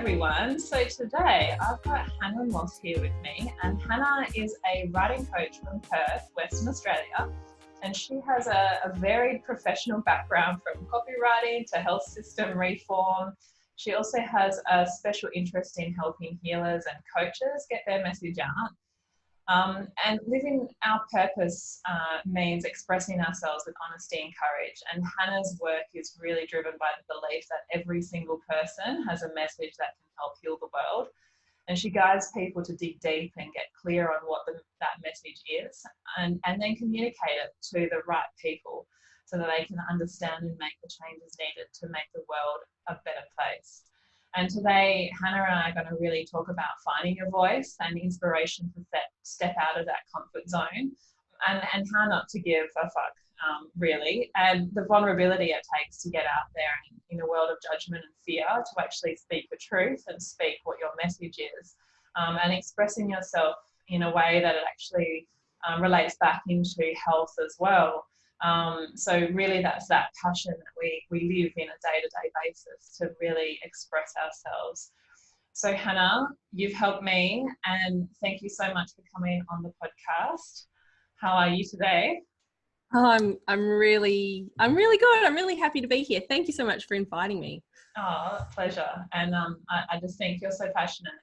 everyone. So today I've got Hannah Moss here with me, and Hannah is a writing coach from Perth, Western Australia, and she has a very professional background from copywriting to health system reform. She also has a special interest in helping healers and coaches get their message out. And living our purpose means expressing ourselves with honesty and courage. And Hannah's work is really driven by the belief that every single person has a message that can help heal the world. And she guides people to dig deep and get clear on what that message is, and then communicate it to the right people so that they can understand and make the changes needed to make the world a better place. And today, Hannah and I are going to really talk about finding your voice and inspiration to step out of that comfort zone and how not to give a fuck, really, and the vulnerability it takes to get out there in a world of judgment and fear to actually speak the truth and speak what your message is, and expressing yourself in a way that it actually relates back into health as well. So really that's that passion that we live in a day-to-day basis to really express ourselves. So Hannah, you've helped me, and thank you so much for coming on the podcast. How are you today? I'm really good. I'm really happy to be here. Thank you so much for inviting me. Oh, pleasure. And I just think you're so passionate,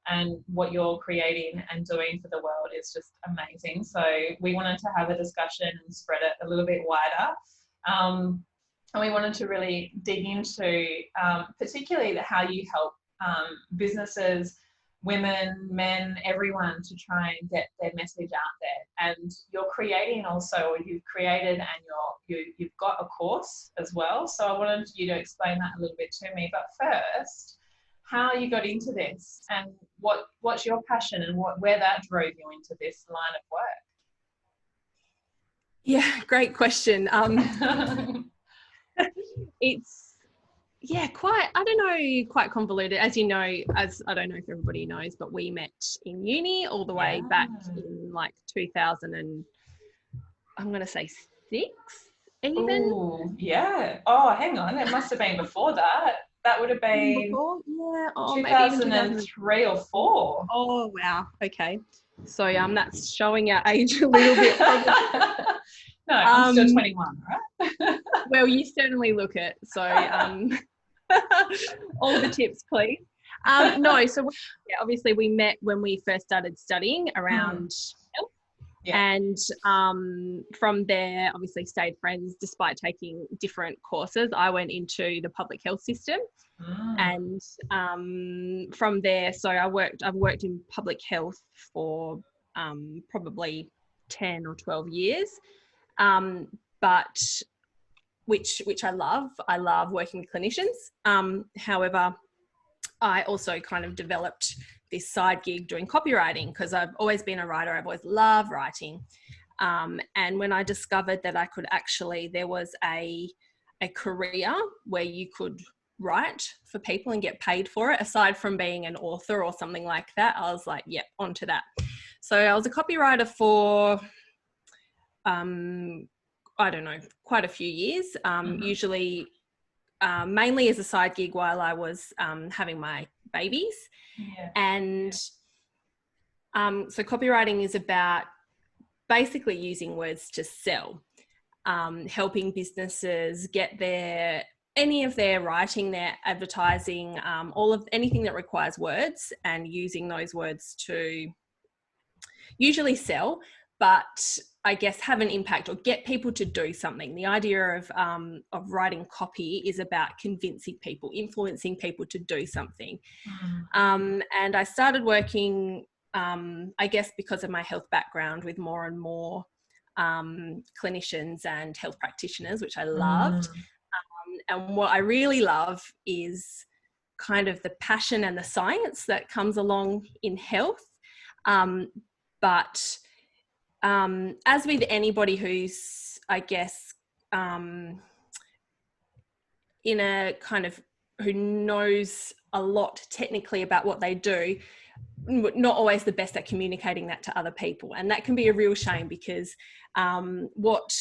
and what you're creating and doing for the world is just amazing. So we wanted to have a discussion and spread it a little bit wider. And we wanted to really dig into particularly how you help businesses, women, men, everyone to try and get their message out there. And you're creating also, or you've created, and you've got a course as well. So I wanted you to explain that a little bit to me. But first, how you got into this, and what's your passion, and where that drove you into this line of work? Yeah, great question. It's quite convoluted. As you know, as I don't know if everybody knows, but we met in uni all the way back in like 2000 and I'm going to say 6 even. Ooh, yeah. Oh, hang on. It must have been before that. That would have been 2003 or 4. Oh, wow. Okay. So that's showing our age a little bit. No, I'm still 21, right? Well, you certainly look it. So all the tips, please. No, so obviously we met when we first started studying around health. Yeah. And from there, obviously stayed friends despite taking different courses. I went into the public health system, and from there, so I've worked in public health for probably 10 or 12 years, but which I love. I love working with clinicians. However, I also kind of developed this side gig doing copywriting because I've always been a writer. I've always loved writing. And when I discovered that there was a career where you could write for people and get paid for it, aside from being an author or something like that, I was like, yep, onto that. So I was a copywriter for, quite a few years, usually mainly as a side gig while I was having my babies. Yeah. And so copywriting is about basically using words to sell, helping businesses get any of their writing, their advertising, anything that requires words, and using those words to usually sell, but I guess have an impact or get people to do something. The idea of writing copy is about convincing people, influencing people to do something. And I started working, I guess because of my health background, with more and more clinicians and health practitioners, which I loved. And what I really love is kind of the passion and the science that comes along in health. But as with anybody who's, I guess, in a kind of who knows a lot technically about what they do, not always the best at communicating that to other people. And that can be a real shame because what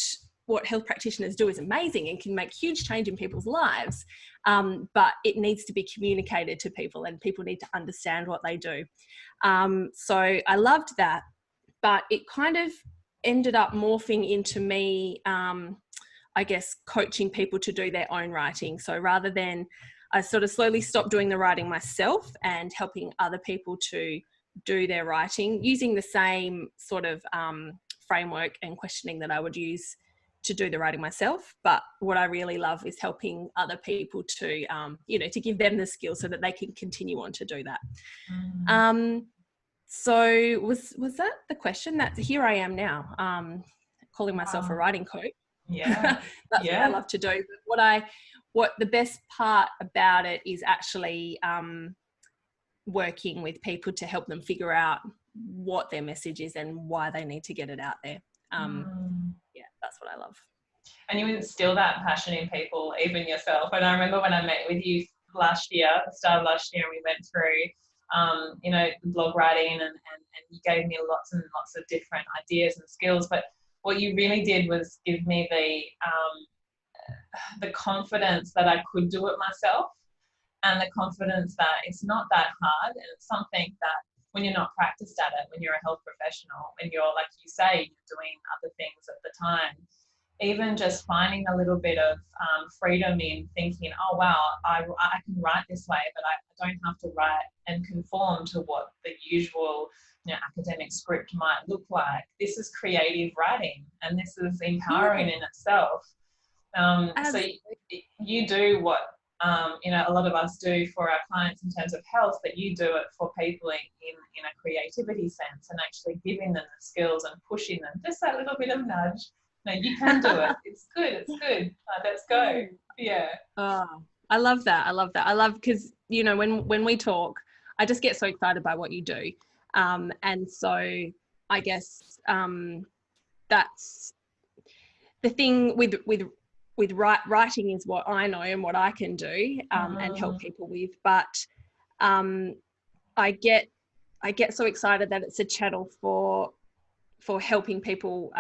what health practitioners do is amazing and can make huge change in people's lives, but it needs to be communicated to people, and people need to understand what they do. So I loved that, but it kind of ended up morphing into me, I guess, coaching people to do their own writing. So rather than, I sort of slowly stopped doing the writing myself and helping other people to do their writing using the same sort of framework and questioning that I would use to do the writing myself. But what I really love is helping other people to, to give them the skills so that they can continue on to do that. So was that the question? That here I am now, calling myself a writing coach. Yeah. That's what I love to do. But what the best part about it is actually working with people to help them figure out what their message is and why they need to get it out there. Yeah, that's what I love. And you instill that passion in people, even yourself. And I remember when I met with you last year, the start of last year, and we went through, blog writing, and you gave me lots and lots of different ideas and skills. But what you really did was give me the confidence that I could do it myself, and the confidence that it's not that hard, and it's something that when you're not practiced at it, when you're a health professional, when you're, like you say, you're doing other things at the time, even just finding a little bit of freedom in thinking, oh, wow, I can write this way, but I don't have to write and conform to what the usual academic script might look like. This is creative writing, and this is empowering in itself. So you do what a lot of us do for our clients in terms of health, but you do it for people in a creativity sense, and actually giving them the skills and pushing them, just that little bit of nudge. No, you can do it. It's good. Let's go. Yeah. Oh, I love that. I love, because when we talk, I just get so excited by what you do, and so I guess that's the thing with writing, is what I know and what I can do and help people with. But I get so excited that it's a channel for helping people.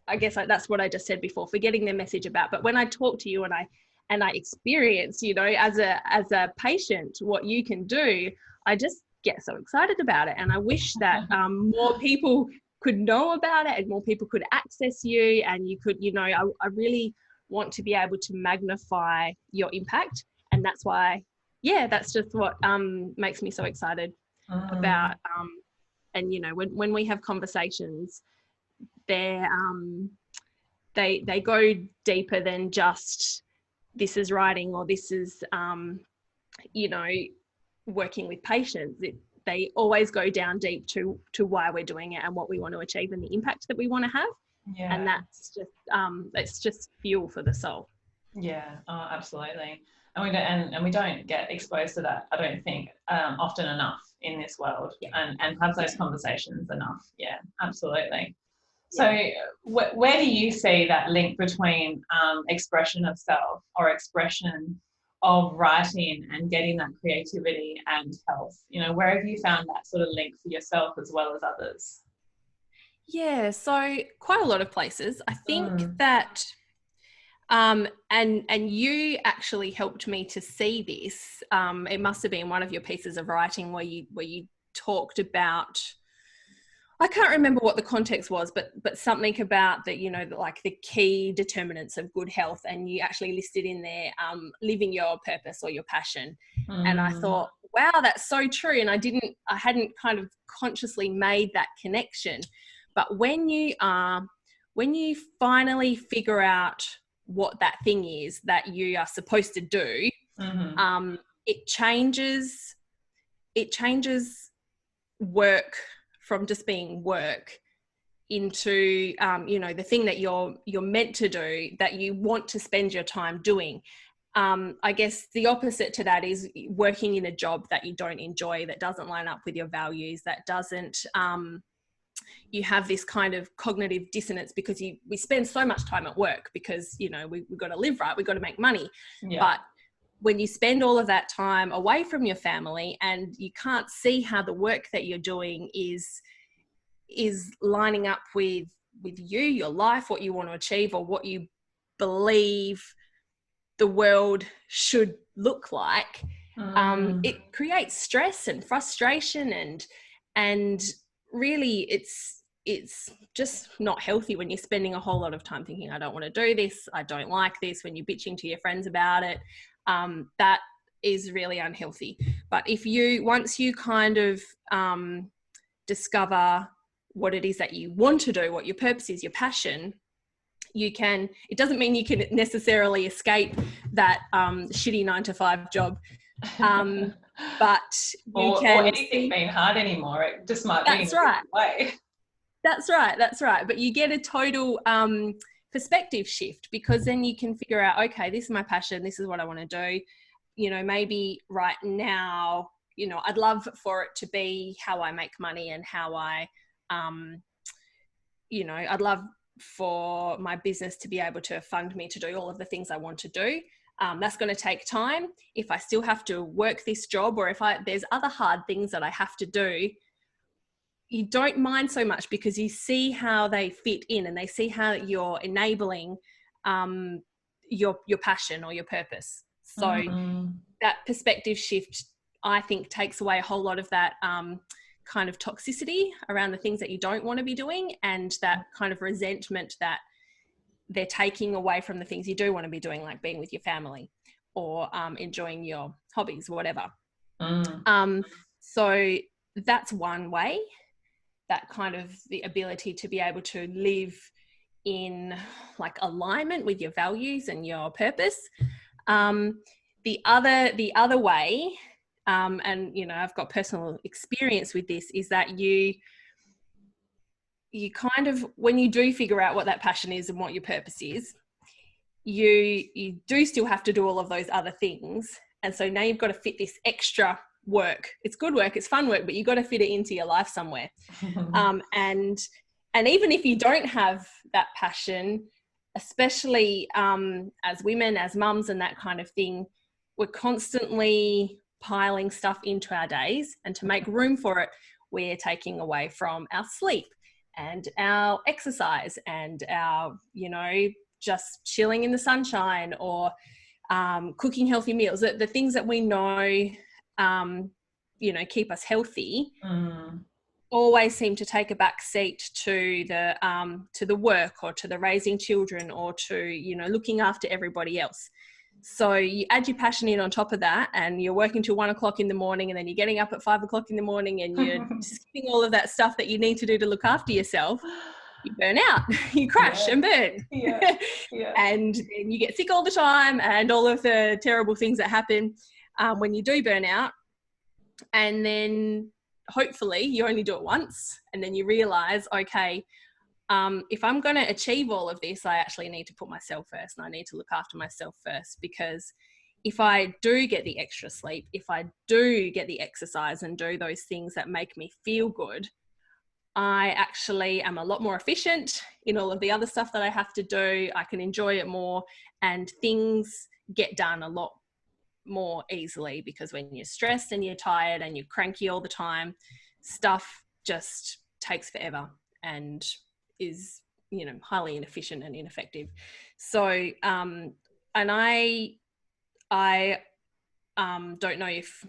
I guess that's what I just said before, for getting their message about. But when I talk to you and I experience, as a patient, what you can do, I just get so excited about it. And I wish that more people could know about it, and more people could access you, and you could, I really want to be able to magnify your impact. And that's why, that's just what makes me so excited about, and when we have conversations, they go deeper than just this is writing, or this is working with patients. They always go down deep to why we're doing it and what we want to achieve and the impact that we want to have. Yeah. And that's just fuel for the soul. Yeah, absolutely. And we don't get exposed to that, I don't think, often enough in this world, and have those conversations enough. Yeah, absolutely. So where do you see that link between expression of self, or expression of writing, and getting that creativity and health? Where have you found that sort of link for yourself as well as others? Yeah, so quite a lot of places. I think that and you actually helped me to see this. It must have been one of your pieces of writing where you talked about, I can't remember what the context was, but something about that, like the key determinants of good health, and you actually listed in there living your purpose or your passion. And I thought, wow, that's so true. And I hadn't kind of consciously made that connection. But when you finally figure out what that thing is that you are supposed to do, it changes work from just being work into the thing that you're meant to do, that you want to spend your time doing. I guess the opposite to that is working in a job that you don't enjoy, that doesn't line up with your values, that doesn't you have this kind of cognitive dissonance, because we spend so much time at work because we've got to live, right, we've got to make money. But when you spend all of that time away from your family, and you can't see how the work that you're doing is lining up with with you, your life, what you want to achieve, or what you believe the world should look like, it creates stress and frustration, and really it's just not healthy when you're spending a whole lot of time thinking, I don't want to do this, I don't like this, when you're bitching to your friends about it. That is really unhealthy. But once you kind of discover what it is that you want to do, what your purpose is, your passion, it doesn't mean you can necessarily escape that shitty 9-to-5 job. But or anything being hard anymore. It just might be in a different way. That's right. But you get a total perspective shift, because then you can figure out, okay, this is my passion, this is what I want to do. Maybe right now, I'd love for it to be how I make money and how I, I'd love for my business to be able to fund me to do all of the things I want to do. That's going to take time. If I still have to work this job, or if there's other hard things that I have to do, you don't mind so much, because you see how they fit in, and they see how you're enabling your passion or your purpose. So that perspective shift, I think, takes away a whole lot of that kind of toxicity around the things that you don't want to be doing, and that kind of resentment that they're taking away from the things you do want to be doing, like being with your family or enjoying your hobbies or whatever. So that's one way, that kind of the ability to be able to live in like alignment with your values and your purpose. The other way, and I've got personal experience with this, is that you kind of, when you do figure out what that passion is and what your purpose is, you do still have to do all of those other things. And so now you've got to fit this extra work. It's good work, it's fun work, but you've got to fit it into your life somewhere. And even if you don't have that passion, especially as women, as mums and that kind of thing, we're constantly piling stuff into our days, and to make room for it, we're taking away from our sleep and our exercise and our, just chilling in the sunshine, or cooking healthy meals, the things that we know, keep us healthy, always seem to take a back seat to the work, or to the raising children, or to, looking after everybody else. So you add your passion in on top of that, and you're working till 1 o'clock in the morning, and then you're getting up at 5 o'clock in the morning, and you're skipping all of that stuff that you need to do to look after yourself. You burn out, you crash and burn. And then you get sick all the time, and all of the terrible things that happen when you do burn out. And then hopefully you only do it once, and then you realize, okay, if I'm going to achieve all of this, I actually need to put myself first, and I need to look after myself first. Because if I do get the extra sleep, if I do get the exercise and do those things that make me feel good, I actually am a lot more efficient in all of the other stuff that I have to do. I can enjoy it more, and things get done a lot more easily, because when you're stressed and you're tired and you're cranky all the time, stuff just takes forever and is, highly inefficient and ineffective. So, and I don't know if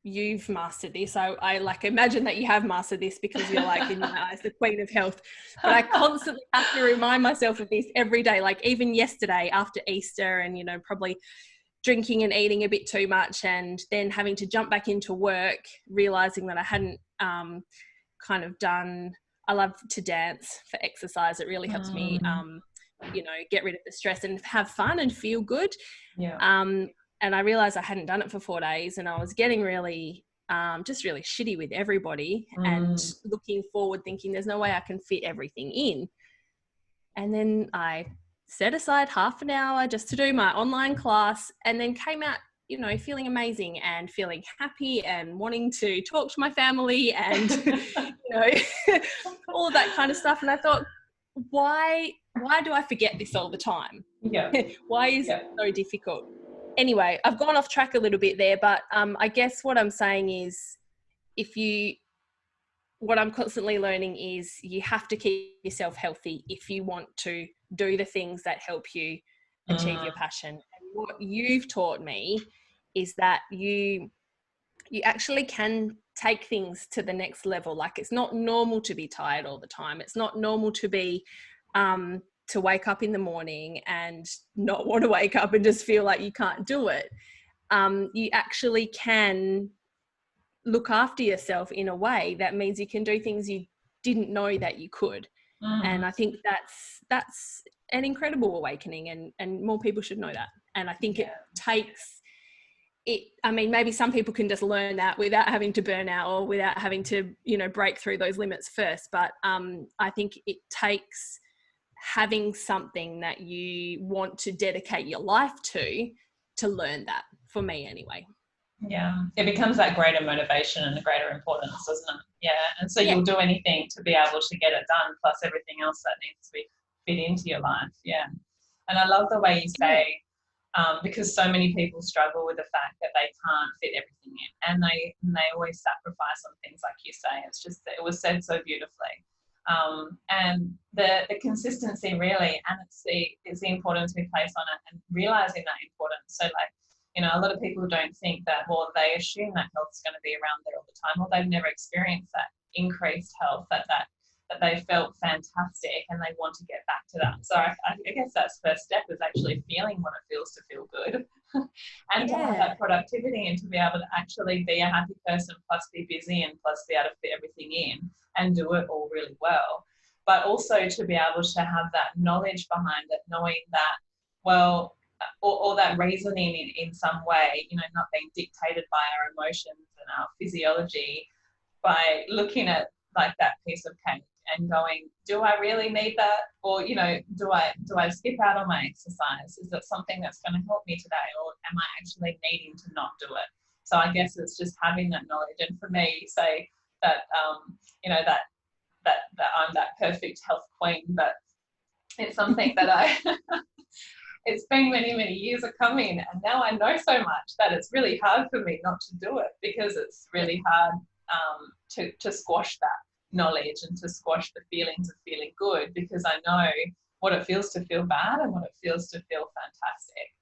you've mastered this. I like imagine that you have mastered this, because you're like, in my eyes, the queen of health. But I constantly have to remind myself of this every day. Like even yesterday after Easter, and, probably drinking and eating a bit too much, and then having to jump back into work, realizing that I hadn't kind of done, I love to dance for exercise. It really helps me, get rid of the stress and have fun and feel good. And I realized I hadn't done it for 4 days, and I was getting really, just really shitty with everybody, and looking forward thinking there's no way I can fit everything in. And then I set aside half an hour just to do my online class, and then came out, feeling amazing and feeling happy and wanting to talk to my family and, all of that kind of stuff. And I thought, why do I forget this all the time? Why is it so difficult? Anyway, I've gone off track a little bit there, but I guess what I'm saying is, if you what I'm constantly learning is you have to keep yourself healthy if you want to do the things that help you achieve your passion. And what you've taught me is that you actually can take things to the next level. Like, it's not normal to be tired all the time. It's not normal to be to wake up in the morning and not want to wake up and just feel like you can't do it. You actually can look after yourself in a way that means you can do things you didn't know that you could. And I think that's an incredible awakening, and more people should know that. And I think it takes it. I mean, maybe some people can just learn that without having to burn out or without having to, break through those limits first. But I think it takes having something that you want to dedicate your life to learn that, for me anyway. Yeah, it becomes that greater motivation and the greater importance, doesn't it? Yeah, and so you'll do anything to be able to get it done, plus everything else that needs to be fit into your life. Yeah, and I love the way you say, because so many people struggle with the fact that they can't fit everything in, and they always sacrifice on things, like you say. It's just that it was said so beautifully, and the consistency really, and it's the importance we place on it, and realizing that importance. So like, a lot of people don't think that, well, they assume that health's going to be around there all the time, or they've never experienced that increased health, that they felt fantastic and they want to get back to that. So I guess that's first step, is actually feeling what it feels to feel good and to have that productivity, and to be able to actually be a happy person, plus be busy, and plus be able to fit everything in and do it all really well. But also to be able to have that knowledge behind it, knowing that, well, or that reasoning in some way, not being dictated by our emotions and our physiology, by looking at like that piece of cake and going, do I really need that? Or, do I skip out on my exercise? Is that something that's going to help me today? Or am I actually needing to not do it? So I guess it's just having that knowledge. And for me, say that, that I'm that perfect health queen, but it's something that it's been many, many years of coming, and now I know so much that it's really hard for me not to do it, because it's really hard to squash that knowledge and to squash the feelings of feeling good, because I know what it feels to feel bad and what it feels to feel fantastic.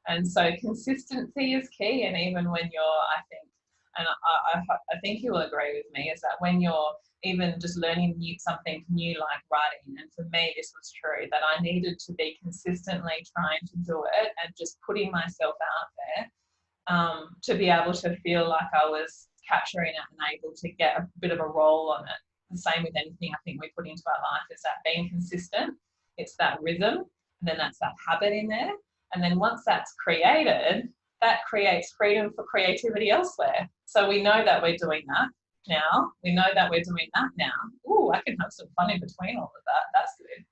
And so consistency is key. And even when you're, I think, and I think you'll agree with me, is that when you're even just learning something new like writing, and for me this was true, that I needed to be consistently trying to do it and just putting myself out there, to be able to feel like I was capturing it and able to get a bit of a roll on it. The same with anything I think we put into our life, is that being consistent, it's that rhythm, and then that's that habit in there. And then once that's created, that creates freedom for creativity elsewhere. So we know that we're doing that now. We know that we're doing that now. Ooh, I can have some fun in between all of that. That's good.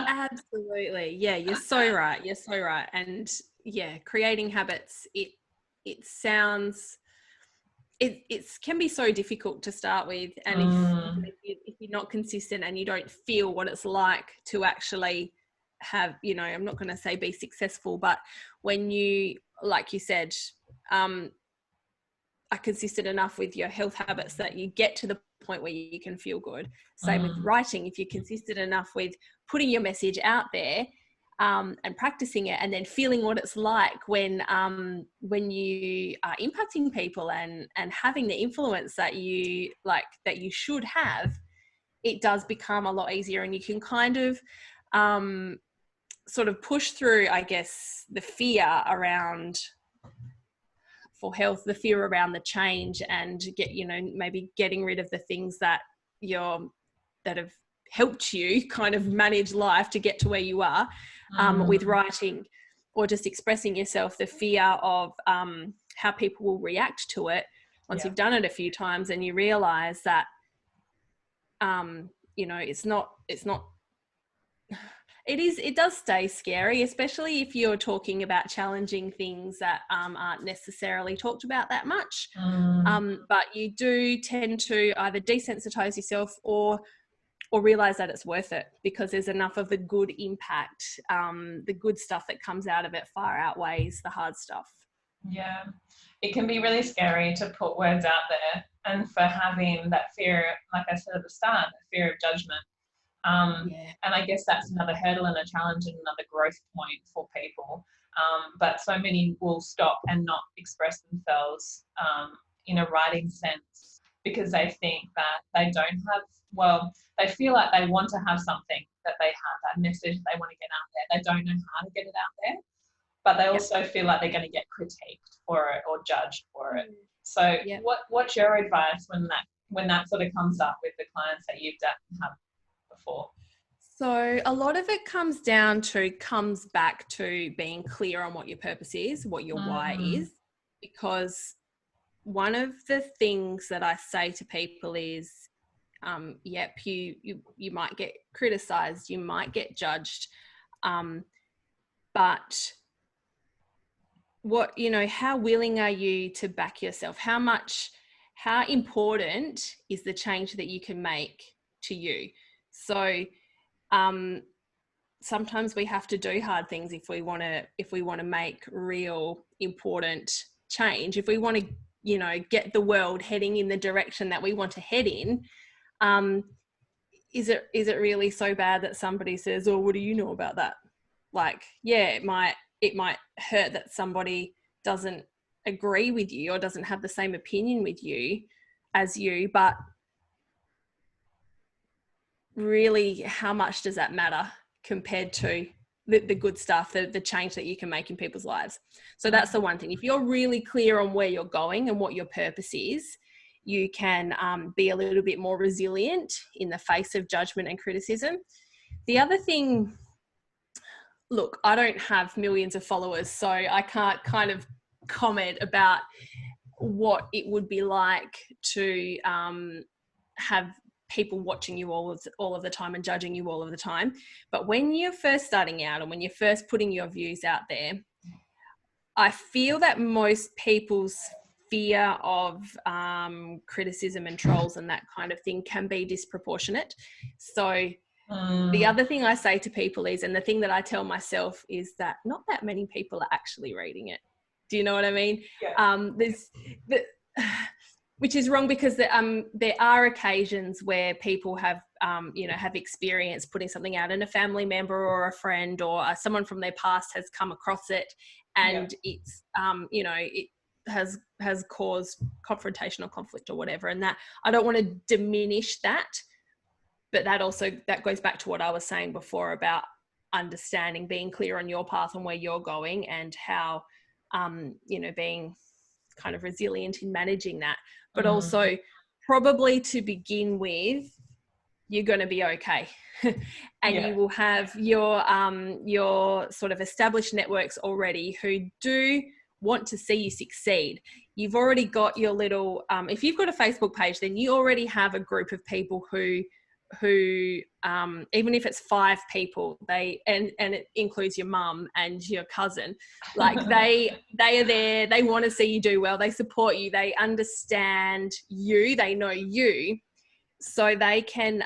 Absolutely. Yeah, you're so right. You're so right. And yeah, creating habits, it sounds, it can be so difficult to start with. And if you're not consistent and you don't feel what it's like to actually have, I'm not going to say be successful, but when you, like you said, are consistent enough with your health habits that you get to the point where you can feel good. Same with writing. If you're consistent enough with putting your message out there, and practicing it, and then feeling what it's like when you are impacting people and having the influence that you should have, it does become a lot easier, and you can kind of sort of push through, I guess, the fear around for health, the fear around the change, and maybe getting rid of the things that have helped you kind of manage life to get to where you are, with writing or just expressing yourself, the fear of how people will react to it once you've done it a few times, and you realize that it does stay scary, especially if you're talking about challenging things that aren't necessarily talked about that much. But you do tend to either desensitize yourself or realize that it's worth it, because there's enough of the good impact. The good stuff that comes out of it far outweighs the hard stuff. Yeah, it can be really scary to put words out there and for having that fear, like I said at the start, the fear of judgment. And I guess that's another hurdle and a challenge and another growth point for people. But so many will stop and not express themselves in a writing sense because they think that they don't have, well, they feel like they want to have something that they have, that message they want to get out there. They don't know how to get it out there, but they also feel like they're going to get critiqued for it or judged for it. So what's your advice when that sort of comes up with the clients that you've had before? So a lot of it comes back to being clear on what your purpose is, what your why is, because one of the things that I say to people is, you might get criticized, you might get judged, but how willing are you to back yourself? How important is the change that you can make to you? So sometimes we have to do hard things if we want to make real important change. If we want to, get the world heading in the direction that we want to head in, is it really so bad that somebody says, "Oh, what do you know about that?" Like, it might hurt that somebody doesn't agree with you or doesn't have the same opinion with you as you, but really, how much does that matter compared to the good stuff, the change that you can make in people's lives? So that's the one thing. If you're really clear on where you're going and what your purpose is, you can be a little bit more resilient in the face of judgment and criticism. The other thing, look, I don't have millions of followers, so I can't kind of comment about what it would be like to have people watching you all of the time and judging you all of the time. But when you're first starting out and when you're first putting your views out there, I feel that most people's fear of criticism and trolls and that kind of thing can be disproportionate. So the other thing I say to people is, and the thing that I tell myself is, that not that many people are actually reading it. Do you know what I mean? Yeah. Which is wrong, because there are occasions where people have experienced putting something out, and a family member or a friend or someone from their past has come across it, and it's it has caused confrontation or conflict or whatever. And that, I don't want to diminish that, but that goes back to what I was saying before about understanding, being clear on your path and where you're going, and how being kind of resilient in managing that. But also, probably to begin with, you're going to be okay. And you will have your sort of established networks already who do want to see you succeed. You've already got your little, if you've got a Facebook page, then you already have a group of people who even if it's 5 people, and it includes your mum and your cousin, like they are there, they want to see you do well, they support you, they understand you, they know you, so they can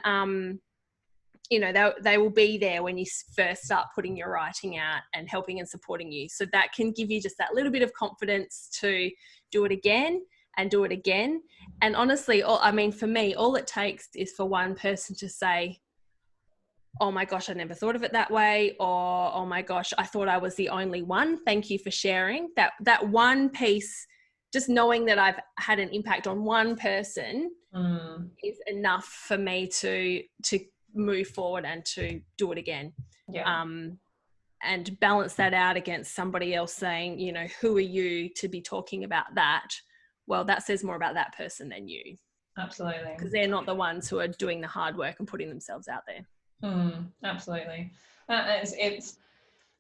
they will be there when you first start putting your writing out and helping and supporting you. So that can give you just that little bit of confidence to do it again and do it again. And honestly, for me, all it takes is for one person to say, "Oh my gosh, I never thought of it that way," or "Oh my gosh, I thought I was the only one. Thank you for sharing." That one piece, just knowing that I've had an impact on one person is enough for me to move forward and to do it again. And balance that out against somebody else saying, "Who are you to be talking about that?" Well, that says more about that person than you. Absolutely. Because they're not the ones who are doing the hard work and putting themselves out there. Absolutely. It's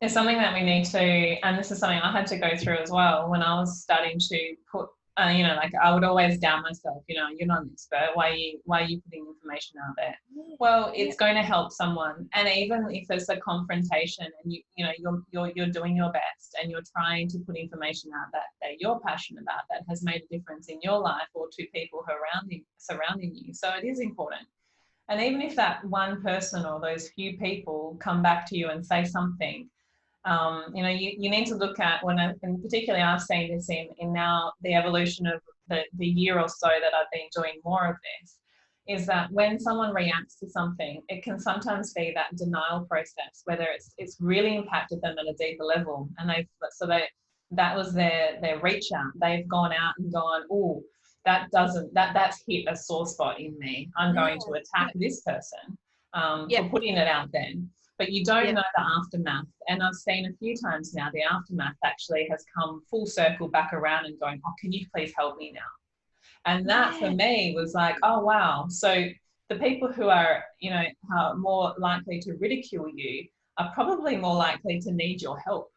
something that we need to, and this is something I had to go through as well when I was starting to put, I would always doubt myself, "You're not an expert. Why are you putting information out there?" Well, it's going to help someone. And even if it's a confrontation and you're doing your best and you're trying to put information out that you're passionate about, that has made a difference in your life or to people surrounding you. So it is important. And even if that one person or those few people come back to you and say something, you need to look at, and particularly I've seen this in now the evolution of the year or so that I've been doing more of this, is that when someone reacts to something, it can sometimes be that denial process, whether it's really impacted them at a deeper level, and that was their reach out. They've gone out and gone, oh, that's hit a sore spot in me. I'm going to attack this person for putting it out there. But you don't know the aftermath. And I've seen a few times now the aftermath actually has come full circle back around and going, oh, can you please help me now? And that for me was like, oh, wow. So the people who are, are more likely to ridicule you are probably more likely to need your help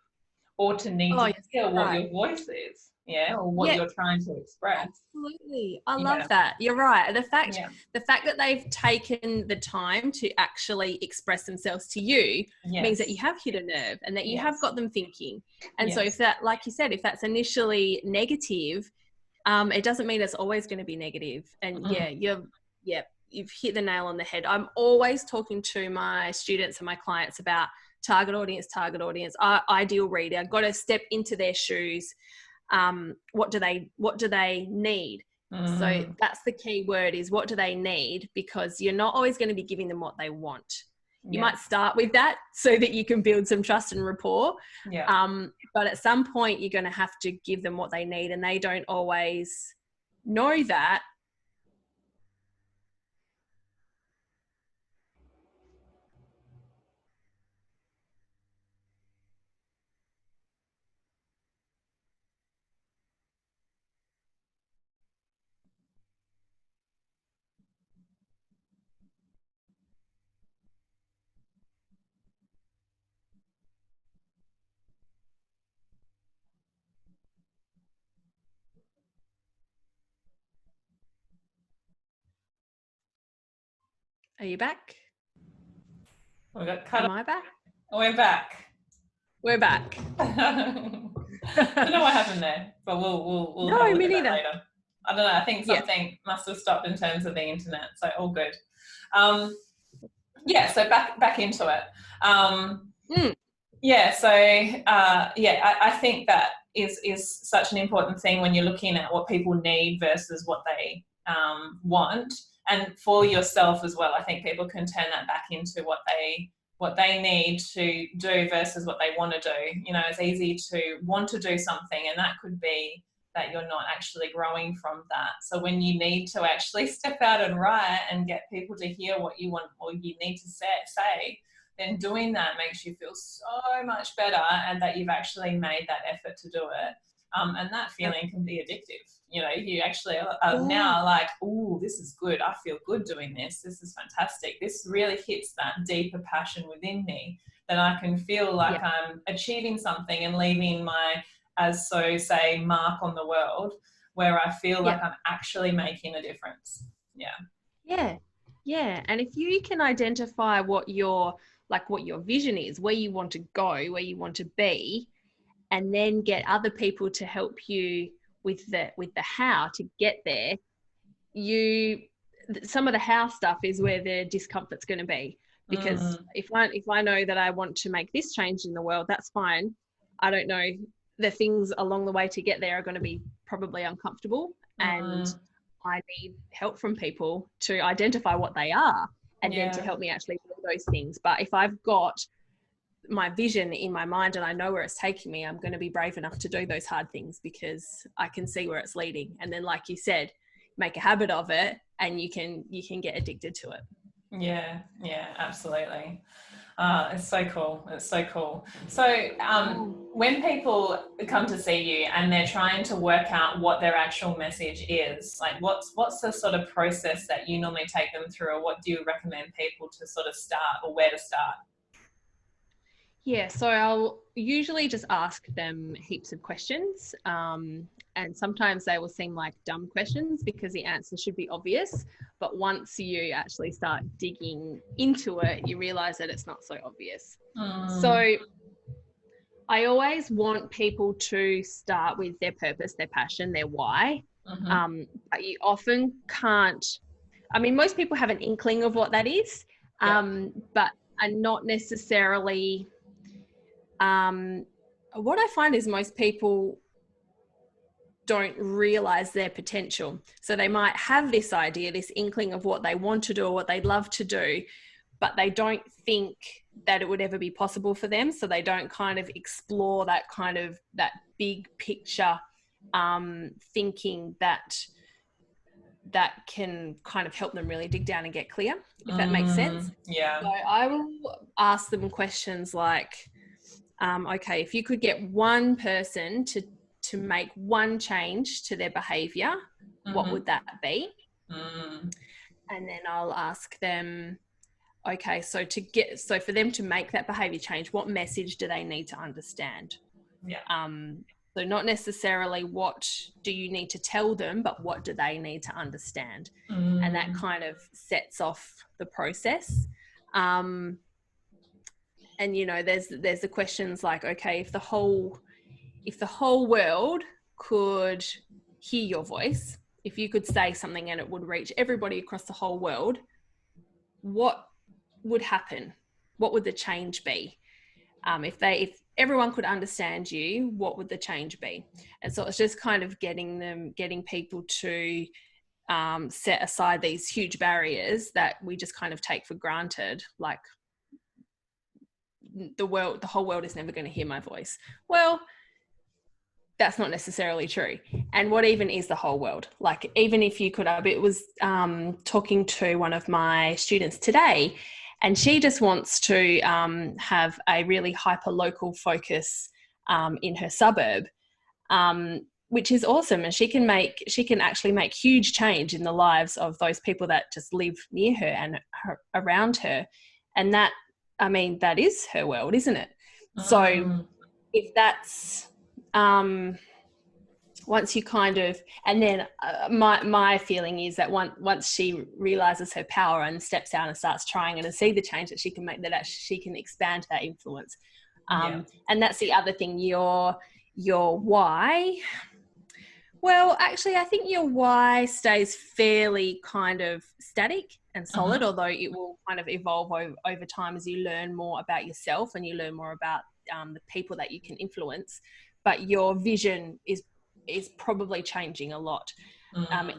or to need to hear what your voice is, or what you're trying to express. Absolutely. I love that. You're right. The fact that they've taken the time to actually express themselves to you means that you have hit a nerve and that you have got them thinking. And so if that, like you said, if that's initially negative, it doesn't mean it's always going to be negative. And you've hit the nail on the head. I'm always talking to my students and my clients about target audience, ideal reader. I've got to step into their shoes. What do they need? So that's the key word, is what do they need? Because you're not always going to be giving them what they want. You might start with that so that you can build some trust and rapport. But at some point you're going to have to give them what they need, and they don't always know that. Are you back? We got cut. Am I back? We're back. We're back. I don't know what happened there, but we'll have a look at that later. I don't know. I think something must have stopped in terms of the internet, so all good. So back into it. I think that is such an important thing when you're looking at what people need versus what they want. And for yourself as well, I think people can turn that back into what they need to do versus what they want to do. It's easy to want to do something, and that could be that you're not actually growing from that. So when you need to actually step out and write and get people to hear what you want or you need to say, then doing that makes you feel so much better, and that you've actually made that effort to do it. And that feeling can be addictive. You actually are now like, oh, this is good. I feel good doing this. This is fantastic. This really hits that deeper passion within me, that I can feel like I'm achieving something and leaving my, mark on the world, where I feel like I'm actually making a difference. Yeah. And if you can identify what your vision is, where you want to go, where you want to be, and then get other people to help you with the how to get there, some of the how stuff is where the discomfort's going to be. Because if I know that I want to make this change in the world, that's fine. I don't know, the things along the way to get there are going to be probably uncomfortable, and I need help from people to identify what they are, and then to help me actually do those things. But if I've got my vision in my mind and I know where it's taking me, I'm going to be brave enough to do those hard things because I can see where it's leading. And then, like you said, make a habit of it, and you can get addicted to it. Yeah, absolutely. It's so cool. So when people come to see you and they're trying to work out what their actual message is, like what's the sort of process that you normally take them through, or what do you recommend people to sort of start, or where to start? Yeah, so I'll usually just ask them heaps of questions, and sometimes they will seem like dumb questions because the answer should be obvious, but once you actually start digging into it, you realize that it's not so obvious. So I always want people to start with their purpose, their passion, their why, but you often can't. I mean, most people have an inkling of what that is, but are not necessarily... what I find is most people don't realize their potential. So they might have this idea, this inkling of what they want to do or what they'd love to do, but they don't think that it would ever be possible for them. So they don't kind of explore that big picture thinking that can kind of help them really dig down and get clear, if that makes sense. Yeah. So I will ask them questions like, okay, if you could get one person to make one change to their behavior, what would that be? And then I'll ask them, okay, so for them to make that behavior change, what message do they need to understand? Yeah. So not necessarily what do you need to tell them, but what do they need to understand? And that kind of sets off the process. And, you know, there's the questions like, okay, if the whole world could hear your voice, if you could say something and it would reach everybody across the whole world, what would happen? What would the change be? If everyone could understand you, what would the change be? And so it's just kind of getting people to set aside these huge barriers that we just kind of take for granted, like the whole world is never going to hear my voice. Well, that's not necessarily true. And what even is the whole world? Like, even if you could, I was talking to one of my students today, and she just wants to have a really hyper local focus in her suburb, which is awesome. And she can actually make huge change in the lives of those people that just live near her and around her. And that is her world, isn't it? So if that's once you kind of, and then my feeling is that once she realizes her power and steps out and starts trying and to see the change that she can make, that she can expand that influence. And that's the other thing, your why. Well, actually, I think your why stays fairly kind of static and solid, although it will kind of evolve over time as you learn more about yourself and you learn more about the people that you can influence. But your vision is probably changing a lot.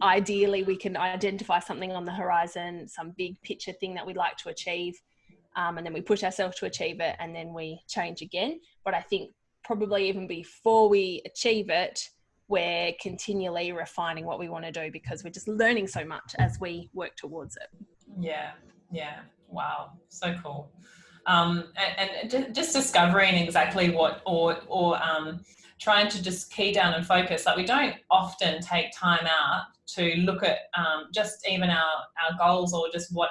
Ideally, we can identify something on the horizon, some big picture thing that we'd like to achieve, and then we push ourselves to achieve it, and then we change again. But I think probably even before we achieve it, we're continually refining what we want to do because we're just learning so much as we work towards it. Yeah. Wow. So cool. And just discovering exactly what, or trying to just key down and focus. Like, we don't often take time out to look at just even our goals, or just what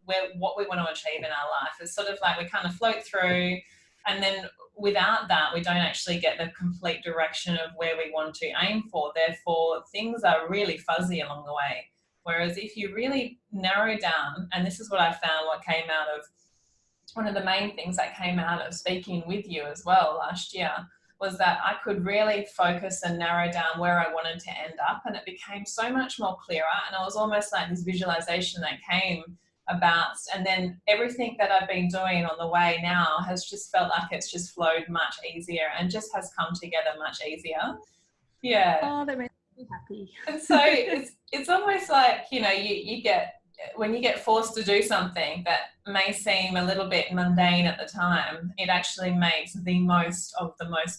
we want to achieve in our life. It's sort of like we kind of float through, and then without that, we don't actually get the complete direction of where we want to aim for. Therefore, things are really fuzzy along the way. Whereas if you really narrow down, and this is what I found, what came out of, one of the main things that came out of speaking with you as well last year, was that I could really focus and narrow down where I wanted to end up, and it became so much more clearer. And it was almost like this visualization that came about, and then everything that I've been doing on the way now has just felt like it's just flowed much easier and just has come together much easier. Yeah. Oh, that makes me happy. And so it's almost like, you know, you get, when you get forced to do something that may seem a little bit mundane at the time, it actually makes the most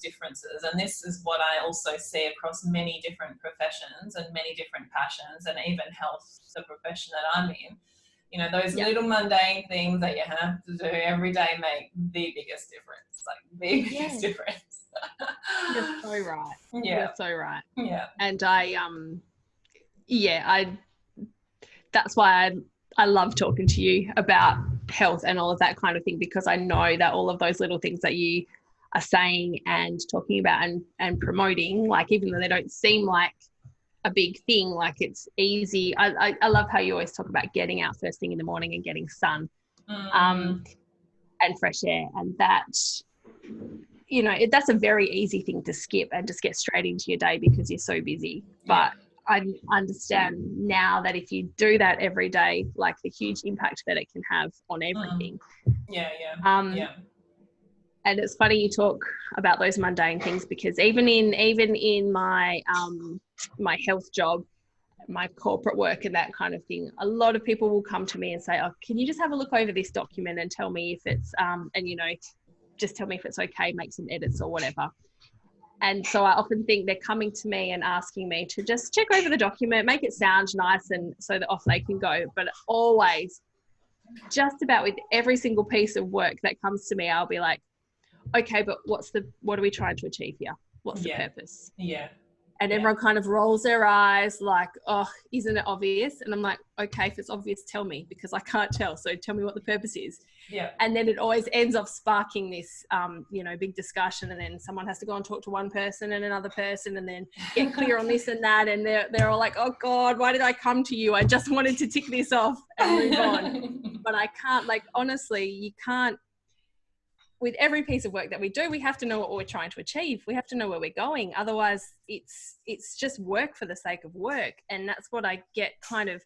differences. And this is what I also see across many different professions and many different passions, and even health, the profession that I'm in. You know, those little mundane things that you have to do every day make the biggest difference, like the biggest difference. You're so right. Yeah. You're so right. Yeah. And that's why I love talking to you about health and all of that kind of thing, because I know that all of those little things that you are saying and talking about and promoting, like, even though they don't seem like a big thing, like, it's easy. I love how you always talk about getting out first thing in the morning and getting sun and fresh air, and that, you know, that's a very easy thing to skip and just get straight into your day because you're so busy. But I understand now that if you do that every day, like, the huge impact that it can have on everything. And it's funny you talk about those mundane things, because even in my my health job, my corporate work and that kind of thing, a lot of people will come to me and say, oh, can you just have a look over this document and tell me if it's and you know, just tell me if it's okay, make some edits or whatever. And so I often think they're coming to me and asking me to just check over the document, make it sound nice, and so that off they can go. But always, just about with every single piece of work that comes to me, I'll be like, okay, but what are we trying to achieve here? What's the purpose? Yeah. And everyone kind of rolls their eyes like, oh, isn't it obvious? And I'm like, okay, if it's obvious, tell me, because I can't tell. So tell me what the purpose is. Yeah. And then it always ends up sparking this, you know, big discussion. And then someone has to go and talk to one person and another person and then get clear on this and that. And they're all like, oh God, why did I come to you? I just wanted to tick this off and move on. But I can't, like, honestly, you can't. With every piece of work that we do, we have to know what we're trying to achieve. We have to know where we're going. Otherwise, it's just work for the sake of work. And that's what I get kind of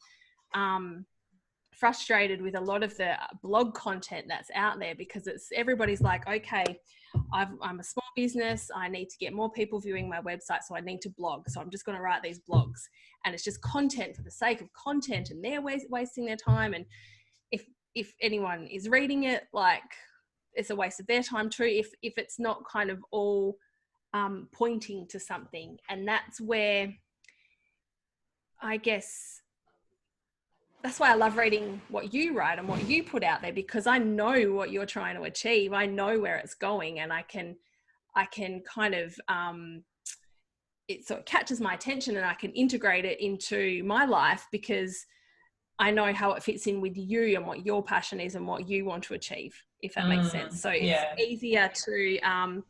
frustrated with a lot of the blog content that's out there, because everybody's like, okay, I'm a small business. I need to get more people viewing my website, so I need to blog. So I'm just going to write these blogs. And it's just content for the sake of content, and they're wasting their time. And if anyone is reading it, like, it's a waste of their time too, if it's not kind of all pointing to something. And that's where, I guess, that's why I love reading what you write and what you put out there, because I know what you're trying to achieve. I know where it's going, and I can kind of, it sort of catches my attention, and I can integrate it into my life, because I know how it fits in with you and what your passion is and what you want to achieve, if that makes sense. So it's easier to,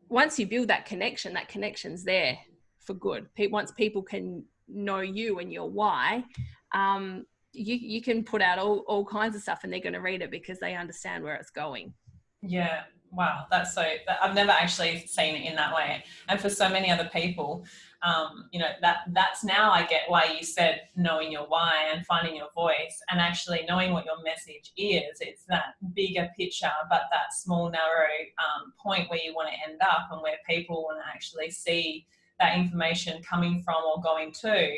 once you build that connection's there for good. Once people can know you and your why, you can put out all kinds of stuff, and they're going to read it because they understand where it's going. Yeah. Wow. I've never actually seen it in that way. And for so many other people, you know, that's now I get why you said knowing your why and finding your voice, and actually knowing what your message is. It's that bigger picture, but that small, narrow point where you want to end up, and where people want to actually see that information coming from or going to.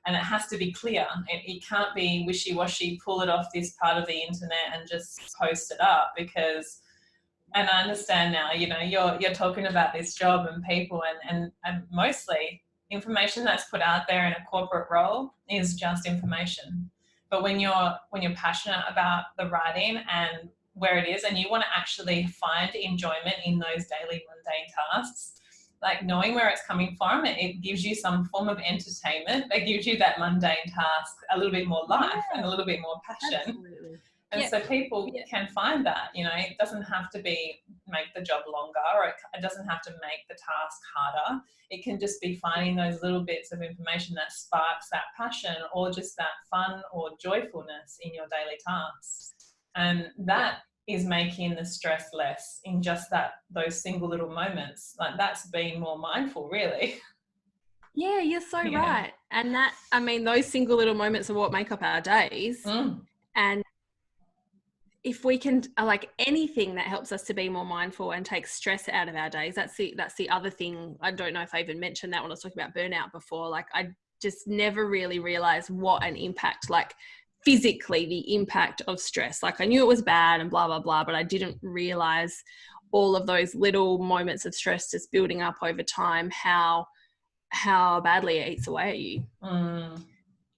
And it has to be clear. It can't be wishy-washy, pull it off this part of the internet and just post it up, because, and I understand now, you know, you're talking about this job and people, and mostly information that's put out there in a corporate role is just information. But when you're passionate about the writing and where it is, and you want to actually find enjoyment in those daily mundane tasks, like knowing where it's coming from, it gives you some form of entertainment. It gives you that mundane task a little bit more life and a little bit more passion. Absolutely. And so people can find that, you know, it doesn't have to be make the job longer, or it doesn't have to make the task harder. It can just be finding those little bits of information that sparks that passion, or just that fun or joyfulness in your daily tasks. And that is making the stress less in just those single little moments. Like, that's being more mindful, really. Yeah, you're so right. And that, I mean, those single little moments are what make up our days. And if we can, like, anything that helps us to be more mindful and take stress out of our days, that's the other thing. I don't know if I even mentioned that when I was talking about burnout before. Like, I just never really realized what an impact, like physically, the impact of stress. Like, I knew it was bad and blah, blah, blah, but I didn't realize all of those little moments of stress just building up over time, how badly it eats away at you.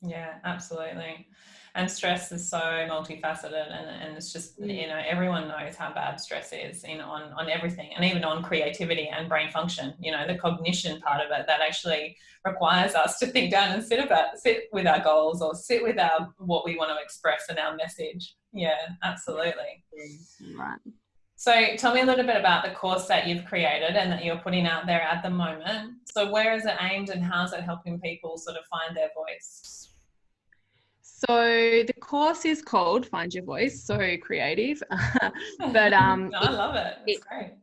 Yeah, absolutely. And stress is so multifaceted, and it's just, you know, everyone knows how bad stress is on everything, and even on creativity and brain function, you know, the cognition part of it that actually requires us to think down and sit with our goals, or sit with what we want to express in our message. Yeah, absolutely. Right. So tell me a little bit about the course that you've created and that you're putting out there at the moment. So where is it aimed, and how is it helping people sort of find their voice? So the course is called Find Your Voice, so creative. But I love it. It's great.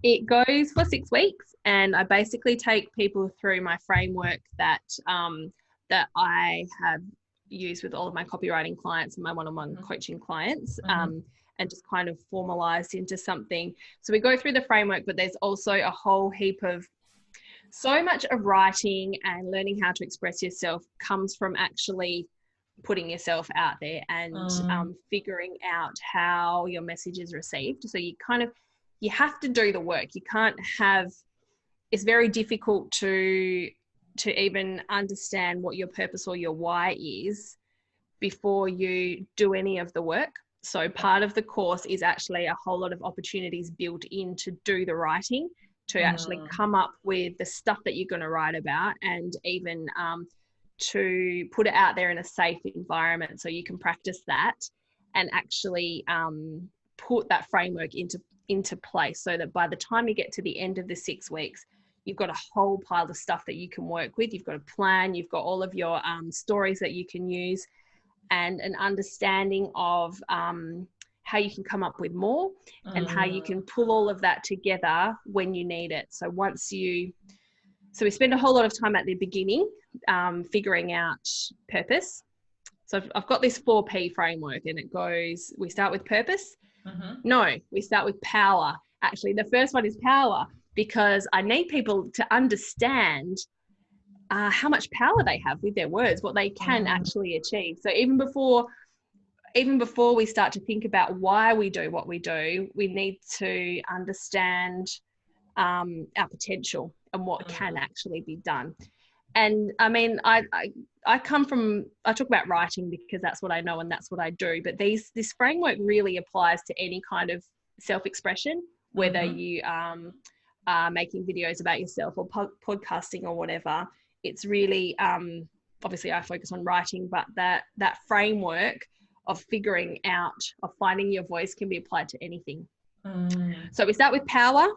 It goes for 6 weeks, and I basically take people through my framework that I have used with all of my copywriting clients and my one-on-one coaching clients. and just kind of formalized into something. So we go through the framework, but there's also a whole heap of, so much of writing and learning how to express yourself comes from actually putting yourself out there and figuring out how your message is received. So you have to do the work. You can't have, it's very difficult to even understand what your purpose or your why is before you do any of the work. So part of the course is actually a whole lot of opportunities built in to do the writing, to actually come up with the stuff that you're going to write about, and even to put it out there in a safe environment so you can practice that and actually put that framework into place, so that by the time you get to the end of the 6 weeks, you've got a whole pile of stuff that you can work with. You've got a plan, you've got all of your stories that you can use, and an understanding of how you can come up with more and how you can pull all of that together when you need it. So we spend a whole lot of time at the beginning figuring out purpose. So I've got this 4P framework, and it goes, we start with purpose. No, we start with power. Actually, the first one is power, because I need people to understand how much power they have with their words, what they can actually achieve. So even before we start to think about why we do what we do, we need to understand our potential and what can actually be done. And I mean, I talk about writing because that's what I know and that's what I do, but this framework really applies to any kind of self-expression, whether you are making videos about yourself or podcasting or whatever. It's really, obviously I focus on writing, but that framework of figuring out, of finding your voice can be applied to anything. So we start with power,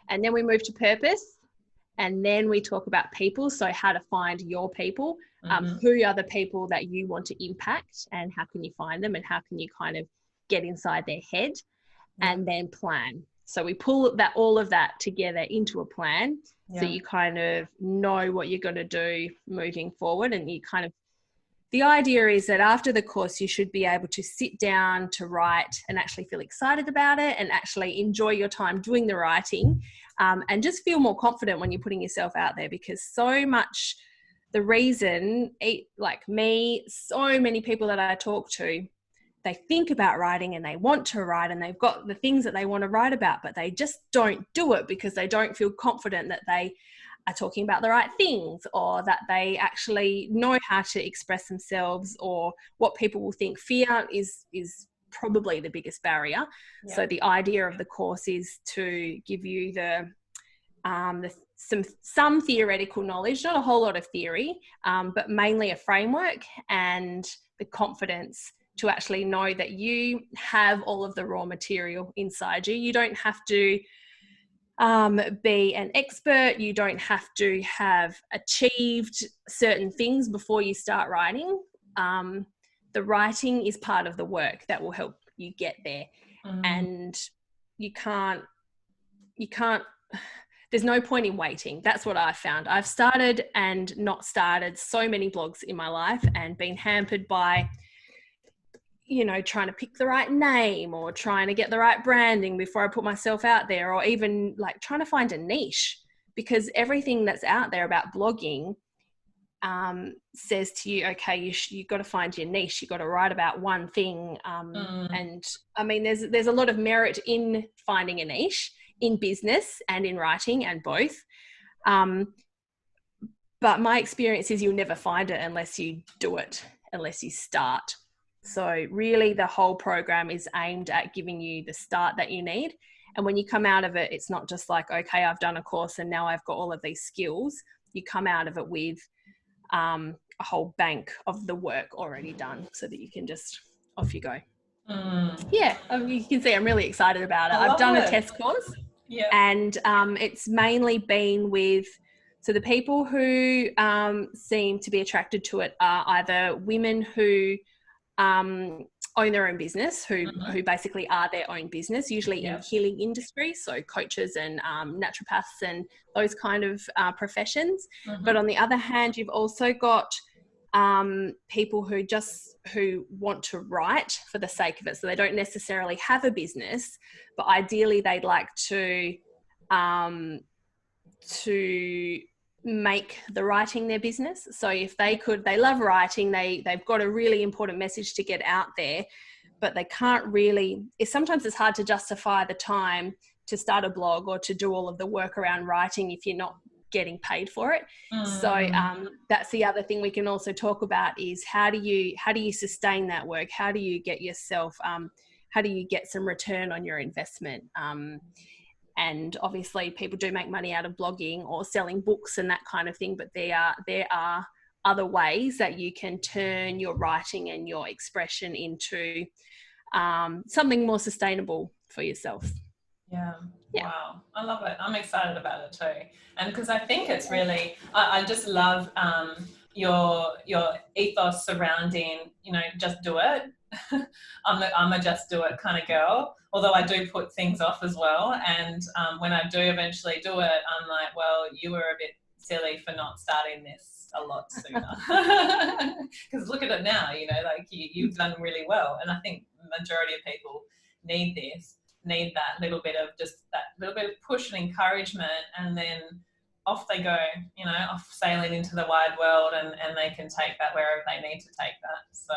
and then we move to purpose, and then we talk about people. So how to find your people, who are the people that you want to impact, and how can you find them, and how can you kind of get inside their head, and then plan. So we pull all of that together into a plan. So you kind of know what you're going to do moving forward, and the idea is that after the course, you should be able to sit down to write and actually feel excited about it, and actually enjoy your time doing the writing, and just feel more confident when you're putting yourself out there. Because so much, the reason, like me, so many people that I talk to, they think about writing and they want to write and they've got the things that they want to write about, but they just don't do it because they don't feel confident that they are talking about the right things, or that they actually know how to express themselves, or what people will think. Fear is probably the biggest barrier. So the idea of the course is to give you some theoretical knowledge, not a whole lot of theory, but mainly a framework and the confidence to actually know that you have all of the raw material inside you. You don't have to be an expert. You don't have to have achieved certain things before you start writing. The writing is part of the work that will help you get there. And you can't, there's no point in waiting. That's what I've found. I've started and not started so many blogs in my life, and been hampered by, trying to pick the right name, or trying to get the right branding before I put myself out there, or even like trying to find a niche, because everything that's out there about blogging says to you, okay, you've got to find your niche. You've got to write about one thing. And I mean, there's a lot of merit in finding a niche in business and in writing, and both. But my experience is you'll never find it unless you do it, unless you start. So really the whole program is aimed at giving you the start that you need. And when you come out of it, it's not just like, okay, I've done a course and now I've got all of these skills. You come out of it with a whole bank of the work already done, so that you can just, off you go. Yeah, you can see I'm really excited about it. I've done a test course, and it's mainly been with, so the people who seem to be attracted to it are either women who own their own business, who basically are their own business, usually in healing industries, so coaches and naturopaths and those kind of professions. But on the other hand, you've also got people who want to write for the sake of it. So they don't necessarily have a business, but ideally they'd like to make the writing their business. So if they love writing, they've got a really important message to get out there, but they can't really, sometimes it's hard to justify the time to start a blog or to do all of the work around writing if you're not getting paid for it. So that's the other thing we can also talk about is how do you sustain that work? How do you get yourself, how do you get some return on your investment? And obviously people do make money out of blogging or selling books and that kind of thing, but there are other ways that you can turn your writing and your expression into something more sustainable for yourself. Yeah. Wow. I love it. I'm excited about it too. And because I think it's really, I just love your ethos surrounding, just do it. I'm a just do it kind of girl, although I do put things off as well. And when I do eventually do it, I'm like, well, you were a bit silly for not starting this a lot sooner. Because look at it now, you've done really well. And I think the majority of people need that little bit of push and encouragement, and then off they go, off sailing into the wide world, and they can take that wherever they need to take that. So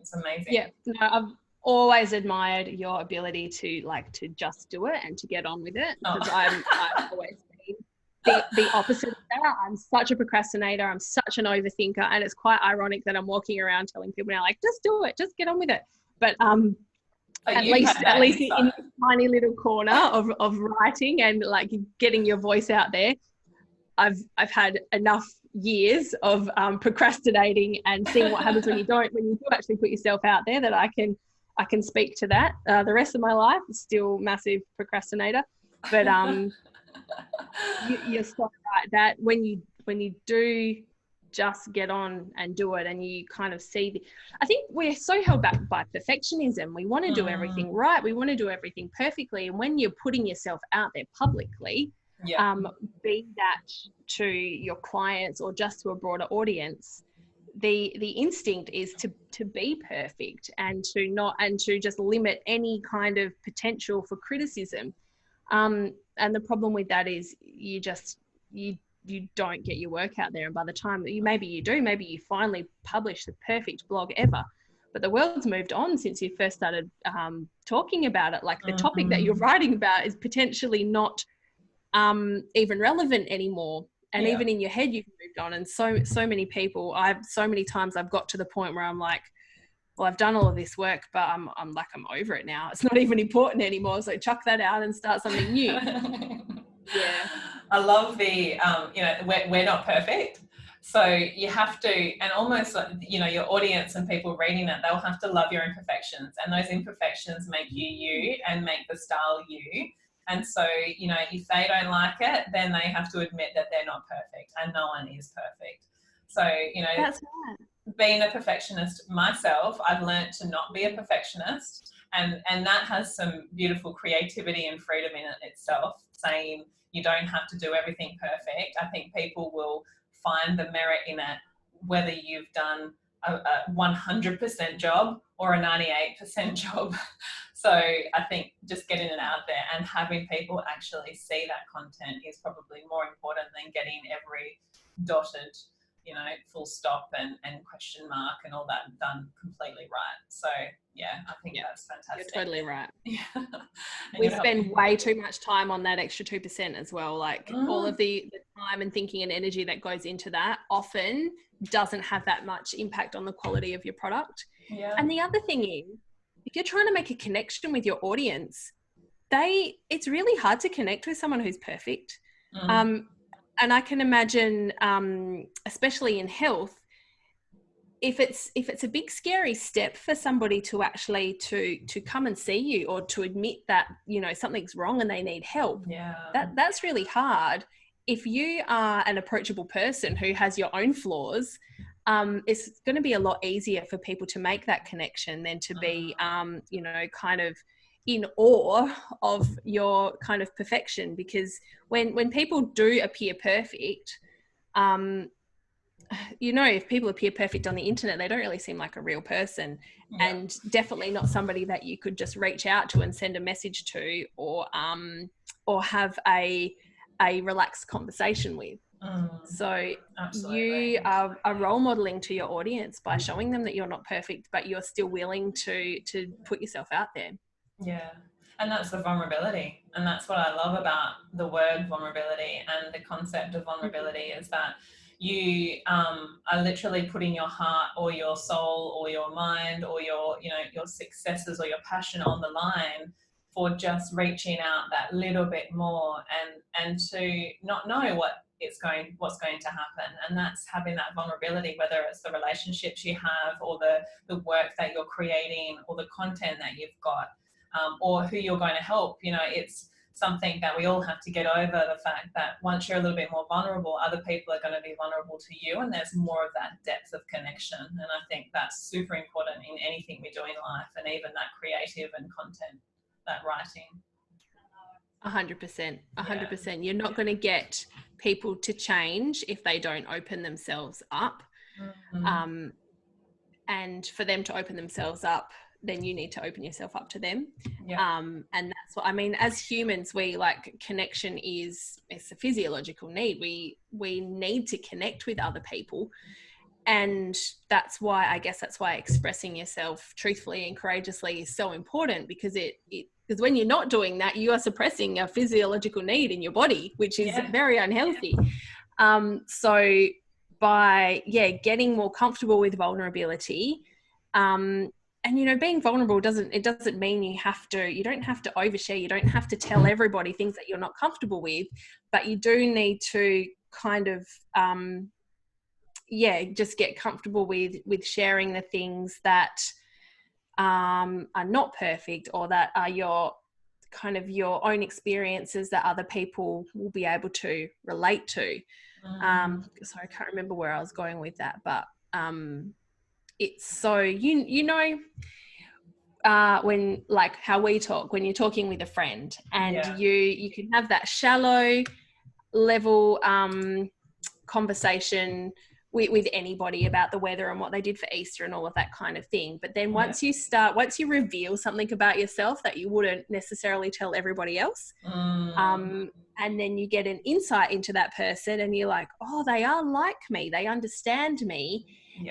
it's amazing. Yeah, no, I've always admired your ability to just do it and to get on with it, because I've always been the opposite of that. I'm such a procrastinator. I'm such an overthinker, and it's quite ironic that I'm walking around telling people now, just do it, just get on with it. But at least in this tiny little corner of writing and getting your voice out there, I've had enough years of procrastinating and seeing what happens when you do actually put yourself out there, that I can speak to that. The rest of my life is still massive procrastinator, but you're so right that when you do just get on and do it, and you kind of see I think we're so held back by perfectionism. We want to do everything right, we want to do everything perfectly, and when you're putting yourself out there publicly, be that to your clients or just to a broader audience, the instinct is to be perfect and to just limit any kind of potential for criticism, and the problem with that is you don't get your work out there, and by the time that maybe you finally publish the perfect blog ever, but the world's moved on since you first started talking about it. The topic that you're writing about is potentially not even relevant anymore, and even in your head you've moved on. And so many people, so many times I've got to the point where I'm like, well, I've done all of this work, but I'm over it now. It's not even important anymore, so chuck that out and start something new. Yeah, I love the we're not perfect, so you have to, and almost your audience and people reading it, they'll have to love your imperfections, and those imperfections make you and make the style you. And so if they don't like it, then they have to admit that they're not perfect, and no one is perfect. So that's right. Being a perfectionist myself, I've learned to not be a perfectionist, and that has some beautiful creativity and freedom in it itself, saying you don't have to do everything perfect. I think people will find the merit in it, whether you've done a 100% job or a 98% job. So I think just getting it out there and having people actually see that content is probably more important than getting every dotted, full stop and question mark and all that done completely right. So I think that's fantastic. You're totally right. We spend way too much time on that extra 2% as well. All of the time and thinking and energy that goes into that often doesn't have that much impact on the quality of your product. Yeah. And the other thing is, if you're trying to make a connection with your audience, it's really hard to connect with someone who's perfect. And I can imagine, especially in health, if it's a big scary step for somebody to actually to come and see you, or to admit that something's wrong and they need help, that's really hard. If you are an approachable person who has your own flaws, it's going to be a lot easier for people to make that connection than to be kind of in awe of your kind of perfection. Because when people do appear perfect, if people appear perfect on the internet, they don't really seem like a real person, and definitely not somebody that you could just reach out to and send a message to, or have a relaxed conversation with. So absolutely. You are role modeling to your audience by showing them that you're not perfect, but you're still willing to put yourself out there. Yeah. And that's the vulnerability. And that's what I love about the word vulnerability and the concept of vulnerability, is that you are literally putting your heart or your soul or your mind or your successes or your passion on the line for just reaching out that little bit more, and to not know what's going to happen. And that's having that vulnerability, whether it's the relationships you have or the work that you're creating or the content that you've got, or who you're going to help. It's something that we all have to get over, the fact that once you're a little bit more vulnerable, other people are going to be vulnerable to you, and there's more of that depth of connection. And I think that's super important in anything we do in life, and even that creative and content, that writing. 100%. 100%. You're not going to get people to change if they don't open themselves up. And for them to open themselves up, then you need to open yourself up to them. And that's what I mean. As humans, we connection it's a physiological need. We need to connect with other people. And that's why expressing yourself truthfully and courageously is so important, because because when you're not doing that, you are suppressing a physiological need in your body, which is very unhealthy. So by getting more comfortable with vulnerability, and being vulnerable doesn't mean you don't have to overshare. You don't have to tell everybody things that you're not comfortable with, but you do need to kind of just get comfortable with sharing the things that are not perfect, or that are your own experiences that other people will be able to relate to. So I can't remember where I was going with that, but it's so when how we talk, when you're talking with a friend, and you can have that shallow level conversation with anybody about the weather and what they did for Easter and all of that kind of thing. But then once you reveal something about yourself that you wouldn't necessarily tell everybody else, and then you get an insight into that person, and you're like, oh, they are like me, they understand me.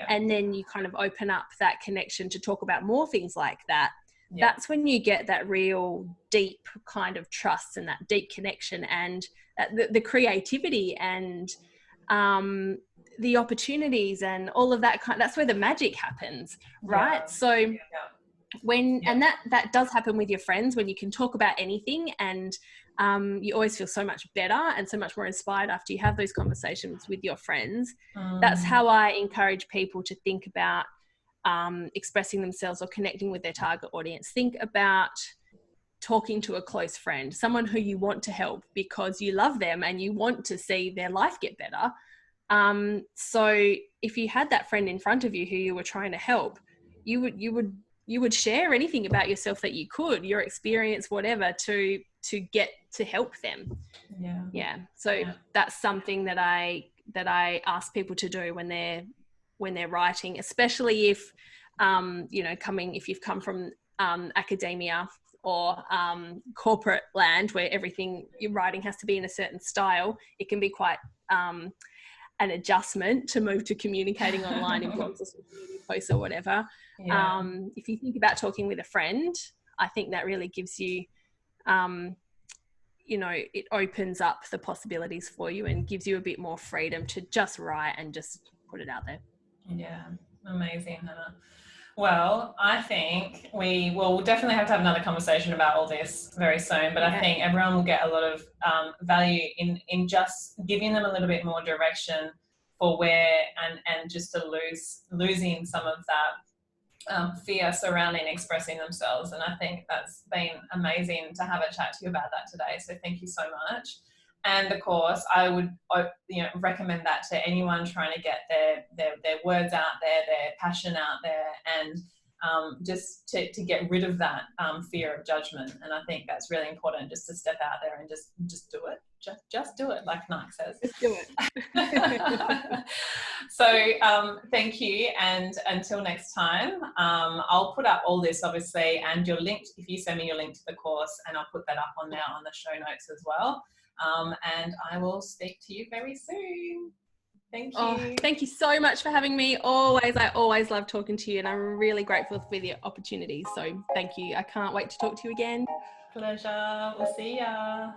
And then you kind of open up that connection to talk about more things like that. That's when you get that real deep kind of trust and that deep connection, and the creativity and the opportunities and all of that that's where the magic happens, right? So and that does happen with your friends, when you can talk about anything, and you always feel so much better and so much more inspired after you have those conversations with your friends. That's how I encourage people to think about expressing themselves or connecting with their target audience. Think about talking to a close friend, someone who you want to help because you love them and you want to see their life get better. So if you had that friend in front of you who you were trying to help, you would share anything about yourself that you could, your experience, whatever, to get to help them. So that's something that I ask people to do when they're writing, especially if if you've come from academia or corporate land, where your writing has to be in a certain style. It can be quite an adjustment to move to communicating online in blogs or social media posts or whatever. If you think about talking with a friend, I think that really gives you it opens up the possibilities for you and gives you a bit more freedom to just write and just put it out there. Amazing, Hannah. Well, I think we'll definitely have to have another conversation about all this very soon, but I think everyone will get a lot of value in just giving them a little bit more direction for where and just to losing some of that fear surrounding expressing themselves. And I think that's been amazing to have a chat to you about that today. So thank you so much. And of course, I would recommend that to anyone trying to get their words out there, their passion out there, and just to get rid of that fear of judgment. And I think that's really important, just to step out there and just do it. Just do it, like Nike says. Just do it. So thank you, and until next time, I'll put up all this obviously, and your link, if you send me your link to the course, and I'll put that up on there on the show notes as well. And I will speak to you very soon. Thank you. Oh, thank you so much for having me. I always love talking to you, and I'm really grateful for the opportunity. So thank you. I can't wait to talk to you again. Pleasure. We'll see ya.